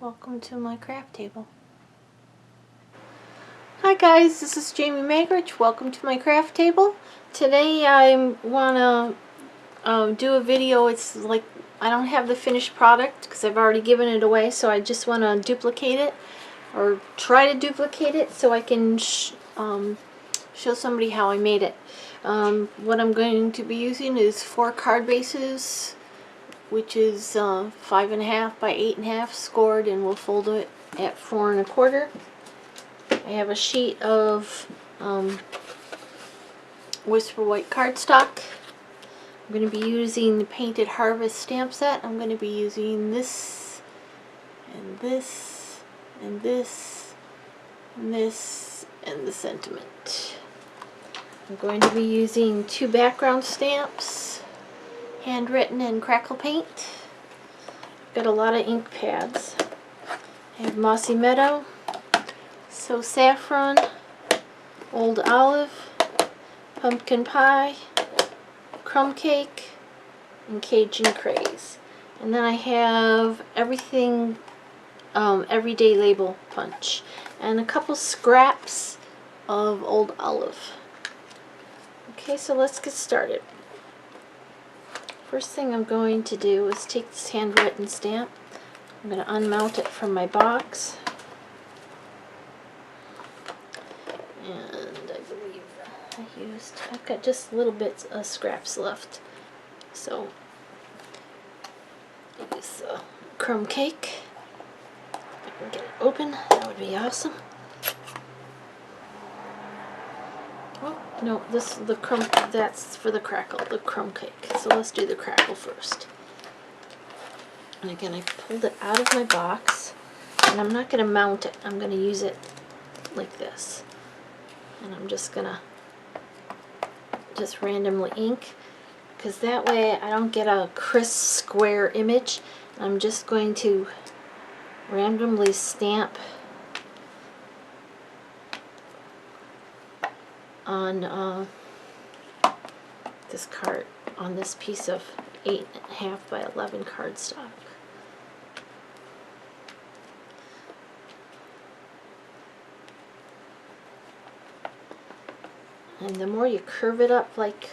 Welcome to my craft table. Hi guys, this is Jamie Magridge. Welcome to my craft table. Today I want to do a video. It's like I don't have the finished product because I've already given it away, so I just want to duplicate it or try to duplicate it so I can show somebody how I made it. What I'm going to be using is 4 card bases, which is 5.5 by 8.5 scored, and we'll fold it at 4 1/4. I have a sheet of Whisper White cardstock. I'm going to be using the Painted Harvest stamp set. I'm going to be using this, and this, and this, and this, and the sentiment. I'm going to be using 2 background stamps, handwritten and crackle paint. I've got a lot of ink pads. I have Mossy Meadow, So Saffron, Old Olive, Pumpkin Pie, Crumb Cake, and Cajun Craze. And then I have everything, Everyday Label Punch, and a couple scraps of Old Olive. Okay, so let's get started. First thing I'm going to do is take this handwritten stamp. I'm going to unmount it from my box. And I believe I've got just little bits of scraps left. So, use the crumb cake. If I can get it open, that would be awesome. Oh, no, that's for the crumb cake. So let's do the crackle first. And again, I pulled it out of my box, and I'm not going to mount it. I'm going to use it like this. And I'm just going to randomly ink, because that way I don't get a crisp square image. I'm just going to randomly stamp on this card, on this piece of 8.5 by 11 cardstock. And the more you curve it up, like,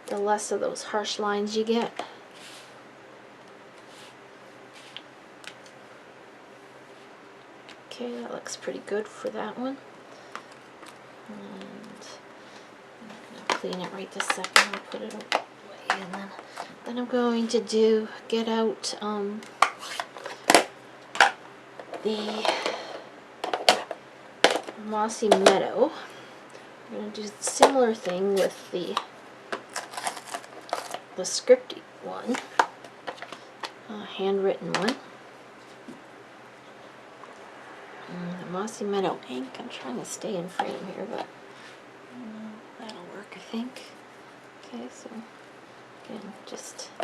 the less of those harsh lines you get. Okay, that looks pretty good for that one. And I'm going to clean it right this second. I'll put it away, and then I'm going to get out the Mossy Meadow. I'm going to do a similar thing with the scripty one, handwritten one. The Mossy Meadow ink. I'm trying to stay in frame here, but that'll work, I think. Okay, so again, just a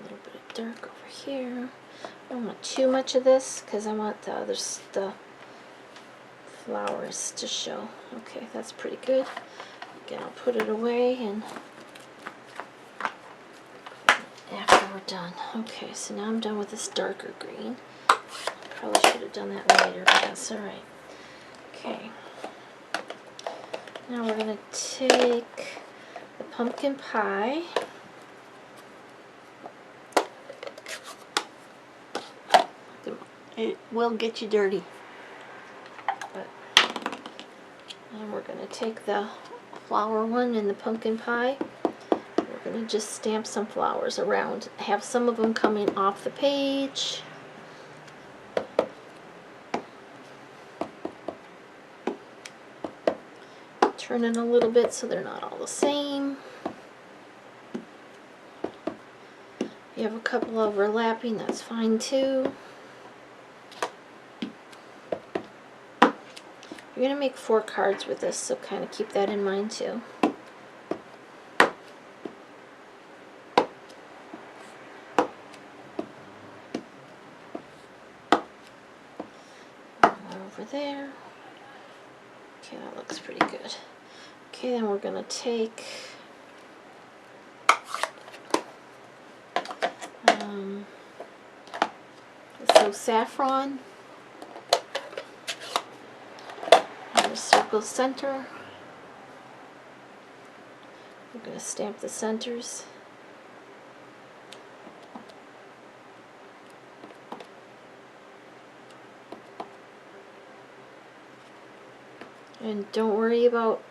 little bit of dark over here. I don't want too much of this because I want the flowers to show. Okay, that's pretty good. Again, I'll put it away and after we're done. Okay, so now I'm done with this darker green. Probably should have done that later, but that's alright. Okay. Now we're going to take the pumpkin pie. It will get you dirty. And we're going to take the flower one and the pumpkin pie. We're going to just stamp some flowers around. Have some of them coming off the page. Turn it a little bit so they're not all the same. If you have a couple overlapping, that's fine too. You're going to make 4 cards with this, so kind of keep that in mind too. over there. Okay, that looks pretty good. Okay, then we're gonna take so saffron and a circle center. We're gonna stamp the centers. And don't worry about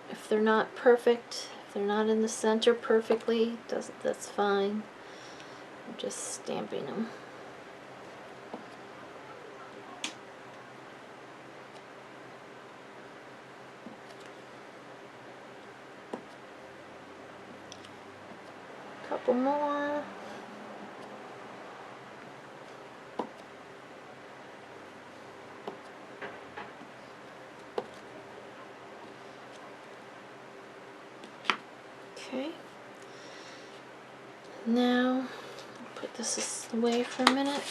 if they're not perfect, if they're not in the center perfectly, that's fine. I'm just stamping them. Couple more. Okay. Now, put this away for a minute.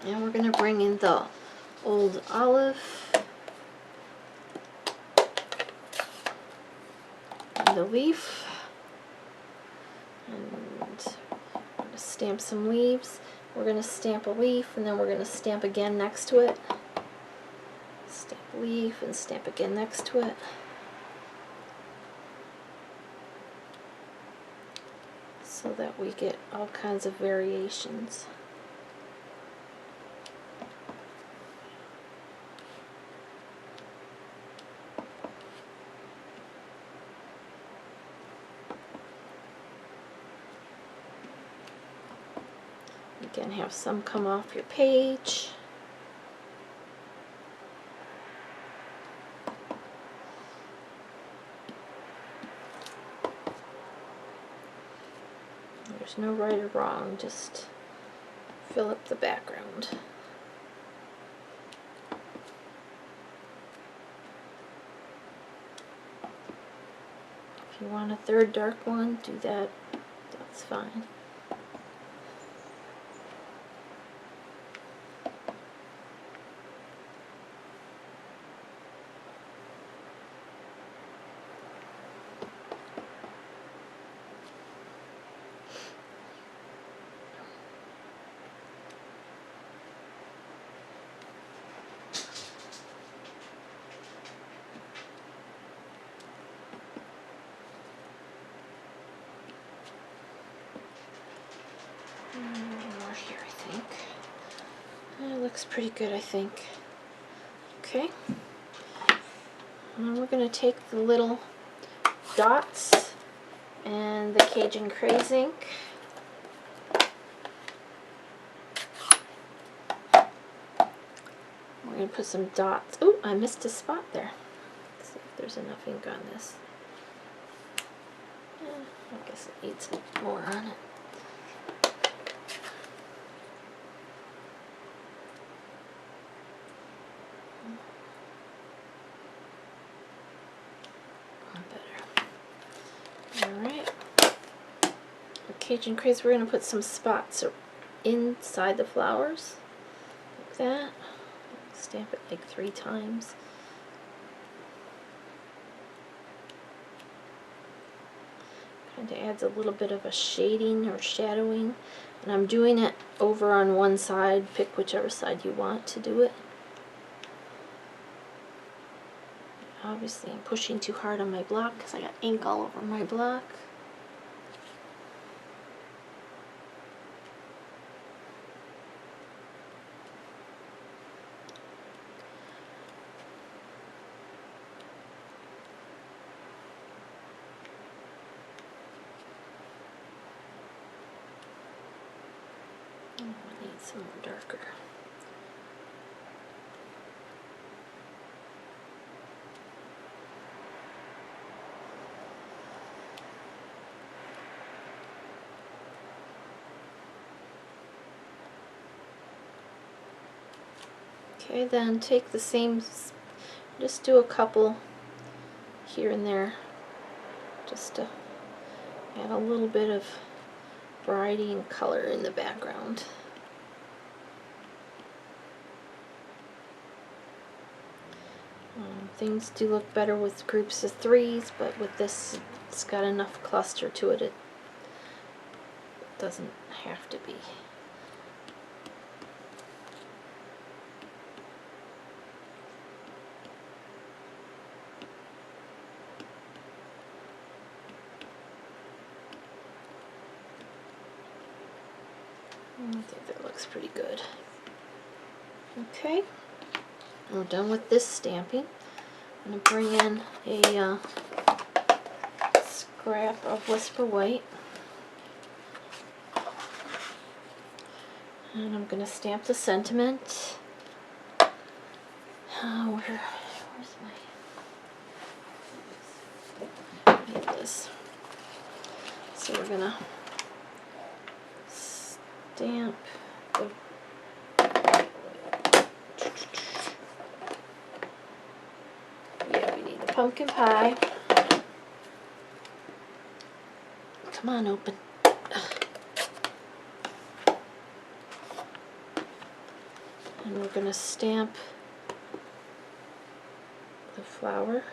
Now we're going to bring in the old olive and the leaf. And I'm going to stamp some leaves. We're going to stamp a leaf and then we're going to stamp again next to it. Stamp a leaf and stamp again next to it. So that we get all kinds of variations. You can have some come off your page. There's no right or wrong, just fill up the background. If you want a third dark one, do that. That's fine. More here, I think. It looks pretty good, I think. Okay. And we're going to take the little dots and the Cajun Craze ink. We're going to put some dots. Oh, I missed a spot there. Let's see if there's enough ink on this. I guess it needs more on it. Alright. Cajun Craze, we're going to put some spots inside the flowers. Like that. Stamp it like 3 times. Kind of adds a little bit of a shading or shadowing. And I'm doing it over on one side. Pick whichever side you want to do it. Obviously, I'm pushing too hard on my block because I got ink all over my block. Oh, I need some more darker. Okay, then take the same, just do a couple here and there, just to add a little bit of variety and color in the background. things do look better with groups of 3s, but with this, it's got enough cluster to it. It doesn't have to be. I think that looks pretty good. Okay, we're done with this stamping. I'm going to bring in a scrap of Whisper White. And I'm going to stamp the sentiment. Where's my... Here it is. So we're going to stamp the... Yeah, we need the pumpkin pie. Come on, open. And we're going to stamp the flower.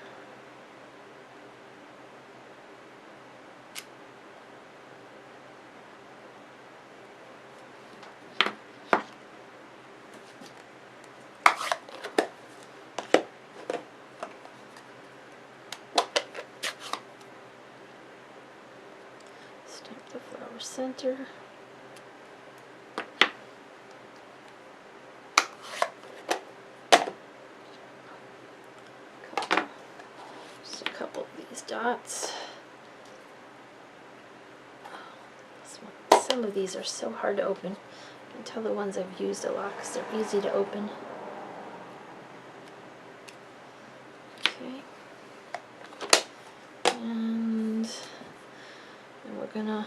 Stamp the flower center. Dots. Some of these are so hard to open. I can tell the ones I've used a lot because they're easy to open. Okay. And we're gotta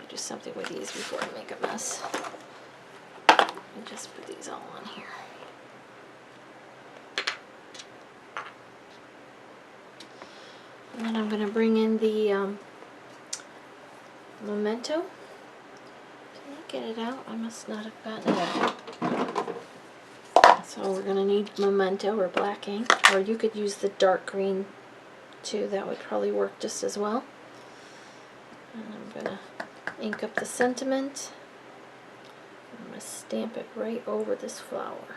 do something with these before I make a mess. And just put these all on here. And then I'm going to bring in the memento. Can I get it out? I must not have gotten it out. So we're going to need memento or black ink, or you could use the dark green too. That would probably work just as well. And I'm going to ink up the sentiment. I'm going to stamp it right over this flower.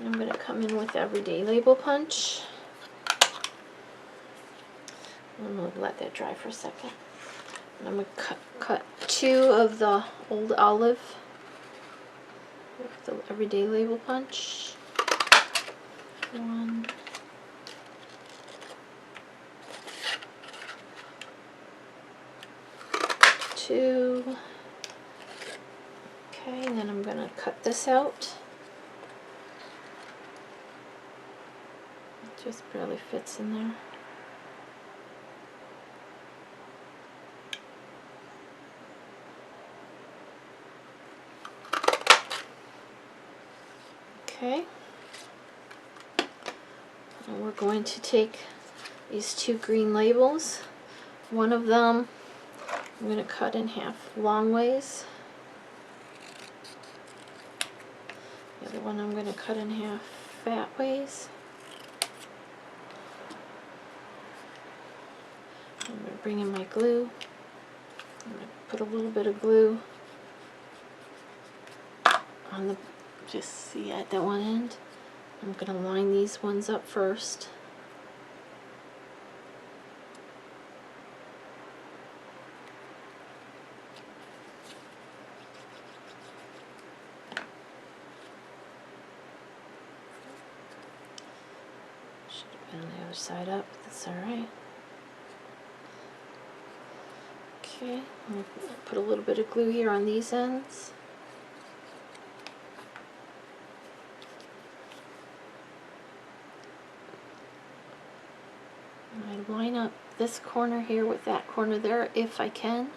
I'm going to come in with Everyday Label Punch. I'm going to let that dry for a second. And I'm going to cut 2 of the Old Olive with the Everyday Label Punch. 1, 2. Okay, and then I'm going to cut this out. Just barely fits in there. Okay. And we're going to take these 2 green labels. One of them I'm going to cut in half long ways. The other one I'm going to cut in half fat ways. I'm going to bring in my glue. I'm going to put a little bit of glue on the, just see at that one end. I'm going to line these ones up first. Should have been on the other side up, but that's alright. Okay, I'm going to put a little bit of glue here on these ends. And I line up this corner here with that corner there if I can.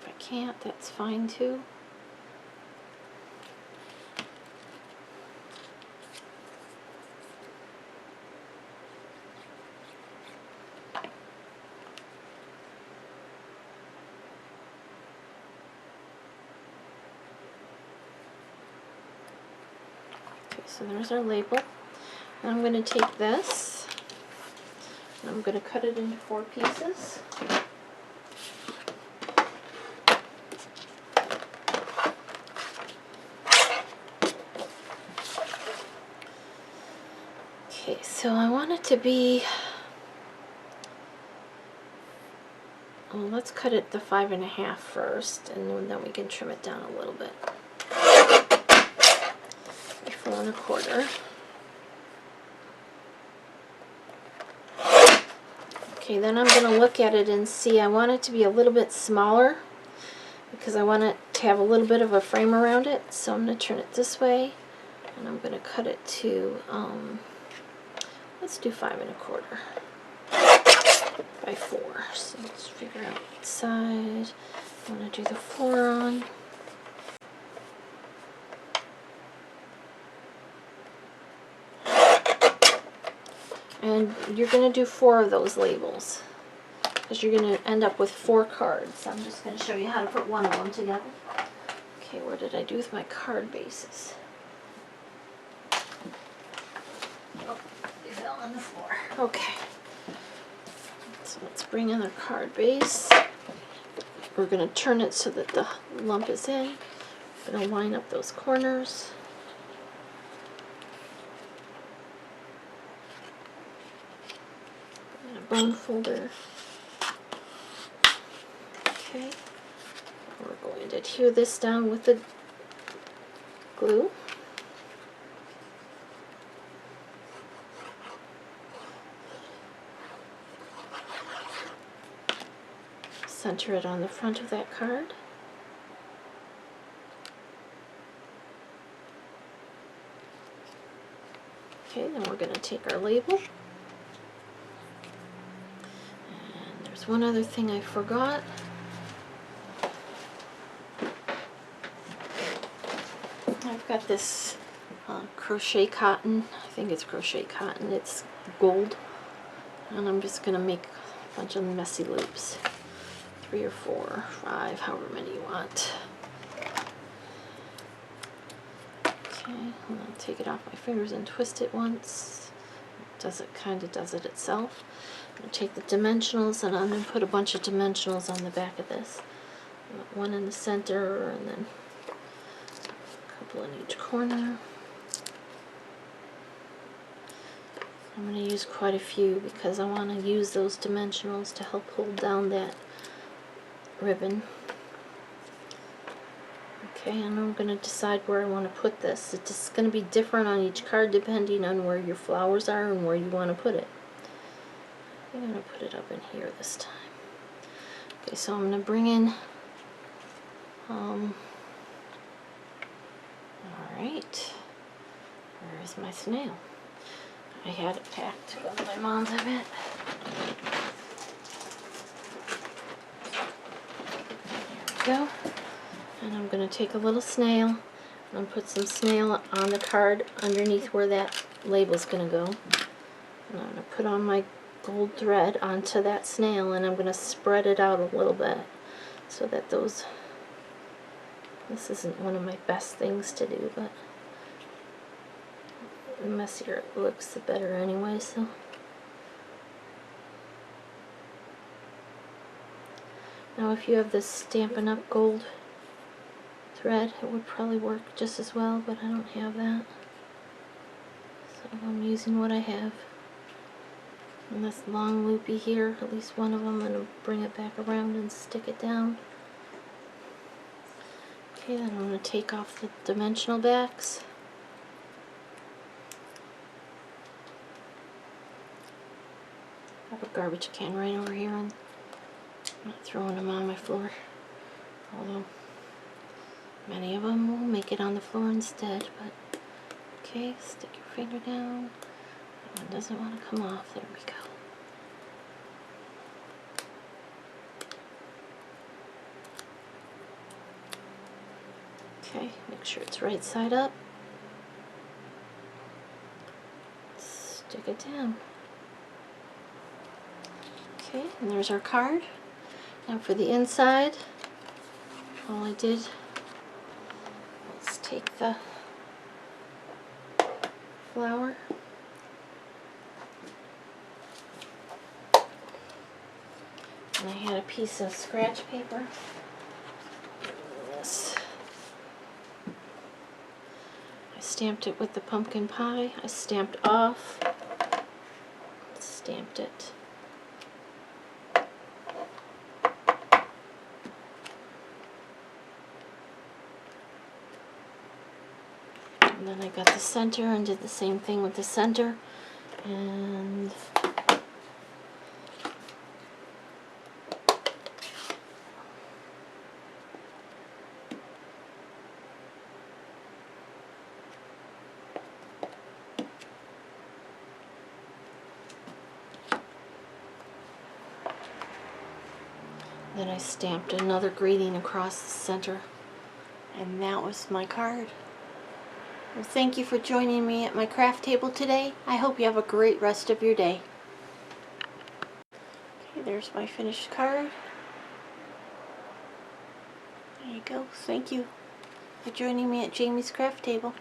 If I can't, that's fine too. So there's our label. And I'm going to take this, and I'm going to cut it into 4 pieces. Okay, so I want it to be, well, let's cut it to 5.5 first, and then we can trim it down a little bit. 4.25. Okay, then I'm going to look at it and see, I want it to be a little bit smaller because I want it to have a little bit of a frame around it. So I'm going to turn it this way, and I'm going to cut it to, let's do 5.25 by 4. So let's figure out what side I want to do the 4 on. And you're going to do 4 of those labels because you're going to end up with 4 cards. I'm just going to show you how to put one of them together. Okay, where did I do with my card bases? Oh, they fell on the floor. Okay. So let's bring in our card base. We're going to turn it so that the lump is in. I'm going to line up those corners. Bone folder. Okay, we're going to adhere this down with the glue. Center it on the front of that card. Okay, then we're going to take our label. One other thing I forgot. I've got this crochet cotton. I think it's crochet cotton. It's gold. And I'm just going to make a bunch of messy loops. 3 or 4 or 5, however many you want. Okay, I'm going to take it off my fingers and twist it once. Kind of does it itself. I'm going to take the dimensionals and I'm going to put a bunch of dimensionals on the back of this. One in the center and then a couple in each corner. I'm going to use quite a few because I want to use those dimensionals to help hold down that ribbon. Okay, and I'm going to decide where I want to put this. It's just going to be different on each card depending on where your flowers are and where you want to put it. I'm going to put it up in here this time. Okay, so I'm going to bring in, alright, where is my snail? I had it packed to go to my mom's, I bet. There we go. And I'm going to take a little snail and put some snail on the card underneath where that label's going to go. And I'm going to put on my gold thread onto that snail and I'm going to spread it out a little bit so that those, this isn't one of my best things to do, but the messier it looks the better anyway. So now if you have this Stampin' Up! Gold thread, it would probably work just as well, but I don't have that, so I'm using what I have. And this long loopy here, at least one of them, I'm going to bring it back around and stick it down. Okay, then I'm going to take off the dimensional backs. I have a garbage can right over here and I'm not throwing them on my floor, although many of them will make it on the floor instead. But okay, stick your finger down. That one doesn't want to come off. There we go. Okay, make sure it's right side up. Stick it down. Okay, and there's our card. Now for the inside, all I did, let's take the flower. And I had a piece of scratch paper. This. I stamped it with the pumpkin pie. I stamped off, stamped it. And then I got the center and did the same thing with the center. And then I stamped another greeting across the center. And that was my card. Well, thank you for joining me at my craft table today. I hope you have a great rest of your day. Okay, there's my finished card. There you go. Thank you for joining me at Jamie's craft table.